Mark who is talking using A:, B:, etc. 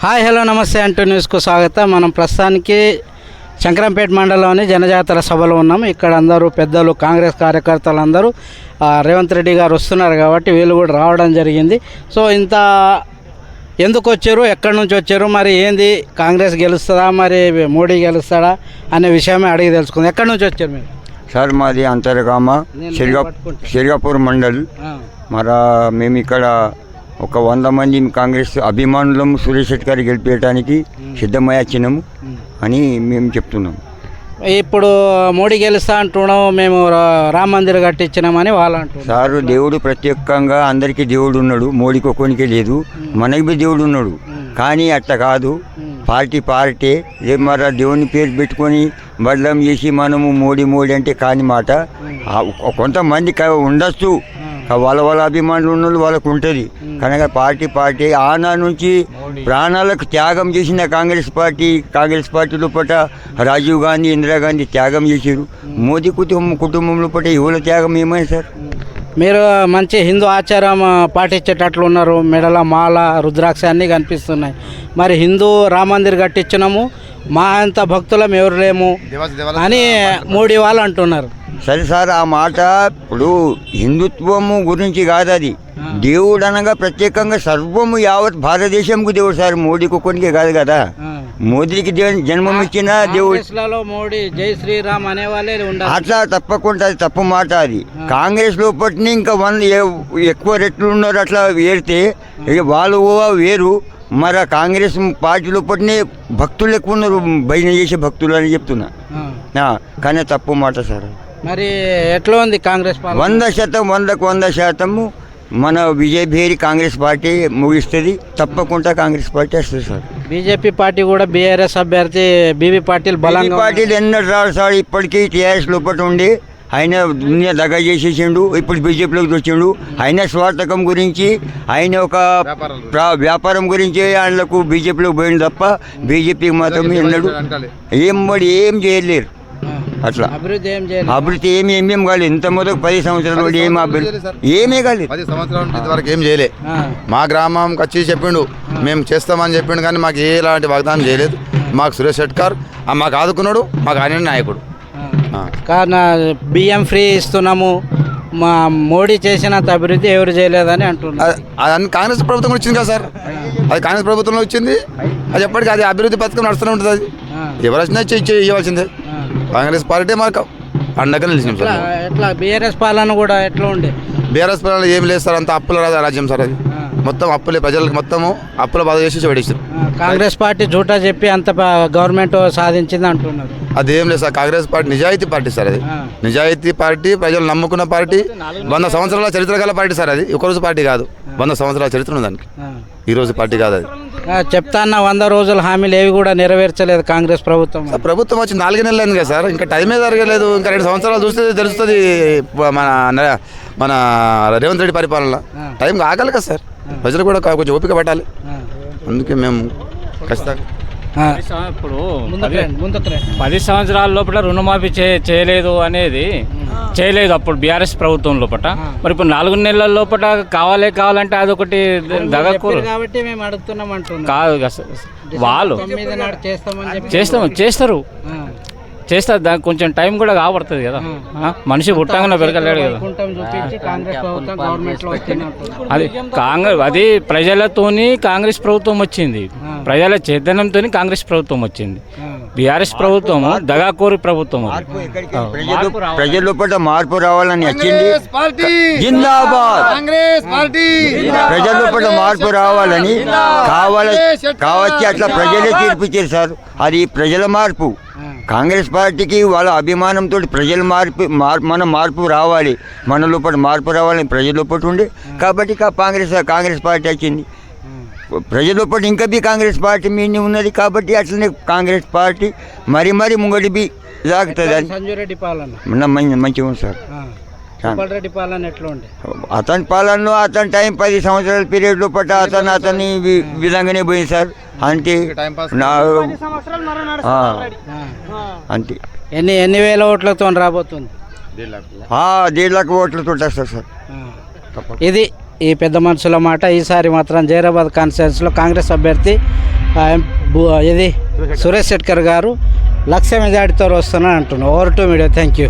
A: Hi hello నమస్తే అంటూ న్యూస్కు స్వాగతం. మనం ప్రస్తుతానికి శంకరంపేట మండలంలోని జనజాతర సభలో ఉన్నాము. ఇక్కడ అందరూ పెద్దలు కాంగ్రెస్ కార్యకర్తలు అందరూ రేవంత్ రెడ్డి గారు వస్తున్నారు కాబట్టి వీళ్ళు కూడా రావడం జరిగింది. సో ఇంత ఎందుకు వచ్చారు, ఎక్కడి నుంచి వచ్చారు, మరి ఏంది, కాంగ్రెస్ గెలుస్తుందా, మరి మోడీ గెలుస్తాడా అనే విషయమే అడిగి తెలుసుకుందాం. ఎక్కడి నుంచి వచ్చారు మీరు?
B: సార్ మాది అంతర్గామ సిరిగాపూర్ మండల్. మరి మేము ఇక్కడ ఒక 100 మంది కాంగ్రెస్ అభిమానులము సురేష్ రెడ్డి గారు గెలిపేయడానికి సిద్ధమయ్యాము అని మేము చెప్తున్నాం.
A: ఇప్పుడు మోడీ గెలుస్తా అంటున్నాం, మేము రామ మందిర్ కట్టించినామని వాళ్ళు అంటున్నారు.
B: సార్ దేవుడు ప్రత్యేకంగా అందరికీ దేవుడు ఉన్నాడు, మోడీకి ఒక్కొనికే లేదు, మనకి బి దేవుడు ఉన్నాడు. కానీ అట్లా కాదు, పార్టీ మరి దేవుని పేరు పెట్టుకొని బదలం చేసి మనము మోడీ అంటే కాని మాట. కొంతమంది ఉండొచ్చు, వాళ్ళ అభిమానులు ఉన్న వాళ్ళకు ఉంటుంది. కనుక పార్టీ ఆనా నుంచి ప్రాణాలకు త్యాగం చేసిన కాంగ్రెస్ పార్టీ లోపల రాజీవ్ గాంధీ, ఇందిరాగాంధీ త్యాగం చేశారు. మోదీ కుటుంబంలో పట్ల యువల త్యాగం ఏమైంది సార్?
A: మీరు మంచి హిందూ ఆచారం పాటించేటట్లు ఉన్నారు, మెడల మాల రుద్రాక్ష అన్నీ కనిపిస్తున్నాయి. మరి హిందూ రామ మందిర్ కట్టించినాము, మా అంత భక్తులం ఎవరు లేము అని మోడీ వాళ్ళు అంటున్నారు.
B: సరే సార్, ఆ మాట ఇప్పుడు హిందుత్వము గురించి కాదు, అది దేవుడు అనగా ప్రత్యేకంగా సర్వము యావత్ భారతదేశంకు దేవుడు సార్, మోడీకి కొనికే కాదు కదా. మోదీకి జన్మం ఇచ్చిన దేవుడు.
A: మోడీ జై శ్రీరామ్ అనే వాళ్ళే ఉండాలి.
B: అట్లా తప్పకుండా అది తప్పు మాట. అది కాంగ్రెస్ లోపటిని ఇంకా 100 ఎక్కువ రెట్లు ఉన్నారు, అట్లా వేరితే వాళ్ళు వేరు. మరి కాంగ్రెస్ పార్టీ లోపటిని భక్తులు ఎక్కువ ఉన్నారు, భజన చేసే భక్తులు అని చెప్తున్నా. కానీ తప్పు మాట సార్.
A: మరి ఎట్లా ఉంది కాంగ్రెస్?
B: 100% మన బీజేపీ కాంగ్రెస్ పార్టీ ముగిస్తుంది, తప్పకుండా కాంగ్రెస్ పార్టీ వస్తుంది సార్.
A: బీజేపీ పార్టీ కూడా బీఆర్ఎస్ అభ్యర్థి బీబీ పాటిల్
B: పార్టీలు ఎన్నడూ రాడు సార్. ఇప్పటికీ టీఆర్ఎస్ లోపల ఉండి ఆయన దునియా దగ్గర చేసేసిండు, ఇప్పుడు బీజేపీలోకి వచ్చిండు. ఆయన స్వార్థకం గురించి, ఆయన ఒక వ్యాపారం గురించి ఆయనకు బీజేపీలోకి పోయింది తప్ప బీజేపీకి మాత్రం ఎన్నడు ఏం చేయలేరు. అట్లా అభివృద్ధి ఏమేం కాలేదు. ఇంత మొదలు 10 సంవత్సరాలు ఏమీ కాలేదు.
C: 10 సంవత్సరాల నుంచి ఇంతవరకు ఏం చేయలే. మా గ్రామంకి వచ్చి చెప్పిండు మేము చేస్తామని చెప్పిండు, కానీ మాకు ఎలాంటి వాగ్దానం చేయలేదు. మాకు సురేష్ షెట్కర్ మాకు ఆదుకున్నాడు, మాకు ఆయన నాయకుడు.
A: బియ్యం ఫ్రీ ఇస్తున్నాము, మా మోడీ చేసినంత అభివృద్ధి ఎవరు చేయలేదని అంటున్నారు.
C: అది కాంగ్రెస్ ప్రభుత్వం వచ్చింది కదా సార్, అది కాంగ్రెస్ ప్రభుత్వంలో వచ్చింది. అది ఎప్పటికీ అది అభివృద్ధి పథకం నడుస్తూనే ఉంటుంది. అది ఎవరు వచ్చినా ఇవ్వాల్సిందే. కాంగ్రెస్ పార్టీ మాకు అండగా నిలిచినాం సార్.
A: ఎట్లా బీఆర్ఎస్ పాలన కూడా ఎట్లా ఉండే?
C: బీఆర్ఎస్ పాలన ఏం లేదు సార్, అంత అప్పుల రాజ్యం సార్. అది మొత్తం అప్పులే, ప్రజలకు మొత్తము అప్పుల బాధ చేసి పడేసారు.
A: కాంగ్రెస్ పార్టీ జూటా చెప్పి అంత గవర్నమెంట్ సాధించింది అంటున్నారు.
C: అదేం లేదు సార్, కాంగ్రెస్ పార్టీ నిజాయితీ పార్టీ సార్. అది నిజాయితీ పార్టీ, ప్రజలు నమ్ముకున్న పార్టీ, 100 సంవత్సరాల చరిత్ర గల పార్టీ సార్. అది ఒకరోజు పార్టీ కాదు, 100 సంవత్సరాల చరిత్ర ఉంది దానికి. ఈరోజు పార్టీ కాదు అది.
A: చెప్తాన్న 100 రోజుల హామీలు ఏవి కూడా నెరవేర్చలేదు కాంగ్రెస్ ప్రభుత్వం.
C: ప్రభుత్వం వచ్చి 4 నెలలు అయింది కదా సార్, ఇంకా టైమే జరగలేదు. ఇంకా 2 సంవత్సరాలు చూస్తే తెలుస్తుంది మన రేవంత్ రెడ్డి పరిపాలన. టైం ఆగాలి కదా సార్, ప్రజలు కూడా కొంచెం ఓపిక పట్టాలి. అందుకే మేము ఖచ్చితంగా
D: ఇప్పుడు 10 సంవత్సరాల లోపల రుణమాఫీ చేయలేదు అనేది చేయలేదు అప్పుడు బీఆర్ఎస్ ప్రభుత్వం లోపల. మరి ఇప్పుడు 4 నెలల లోపల కావాలంటే అదొకటి దగకూరు
A: కాబట్టి మేము అడుగుతున్నాం అంటున్నాం.
D: కాదు, వాళ్ళు చేస్తారు. దానికి కొంచెం టైం కూడా కాబడుతుంది కదా. మనిషి పుట్టంగానే పెరగలేడు కదా. అది ప్రజలతోని కాంగ్రెస్ ప్రభుత్వం వచ్చింది, ప్రజల చైతన్యంతో కాంగ్రెస్ ప్రభుత్వం వచ్చింది. బీఆర్ఎస్ ప్రభుత్వం దగాకోరి ప్రభుత్వం.
B: ప్రజల లోపల మార్పు రావాలని వచ్చింది. జిందాబాద్ ప్రజల లోపల మార్పు రావాలని కావచ్చు, అట్లా ప్రజలే తీర్పిచ్చారు సార్. అది ప్రజల మార్పు. కాంగ్రెస్ పార్టీకి వాళ్ళ అభిమానంతో ప్రజల మన మార్పు రావాలి, మన లోపల మార్పు రావాలని ప్రజల లోపల ఉండే కాబట్టి కాంగ్రెస్ పార్టీ వచ్చింది. ప్రజల లోపల ఇంకా కాంగ్రెస్ పార్టీ మీని ఉన్నది కాబట్టి అట్లనే కాంగ్రెస్ పార్టీ మరి ముంగడి సాగుతుంది. అది
A: సంజయ్ రెడ్డి పాలన
B: మంచిగా ఉంది సార్.
A: రెడ్డి పాలన ఎట్లా ఉండే?
B: అతని పాలనలో అతని టైం 10 సంవత్సరాల పీరియడ్ లోపల అతని విధంగానే పోయింది సార్. అంటే అంతే.
A: ఎన్ని వేల ఓట్లతో రాబోతుంది?
B: 1.5 లక్ష ఓట్లతో వస్తారు సార్.
A: ఇది ఈ పెద్ద మనుషుల మాట. ఈసారి మాత్రం జైరాబాద్ కాన్స్టిట్యున్సీలో కాంగ్రెస్ అభ్యర్థి ఇది సురేష్ శెట్కర్ గారు 1,00,000 మెజార్టీతో వస్తున్నారు అంటున్నారు. Over to media. Thank you.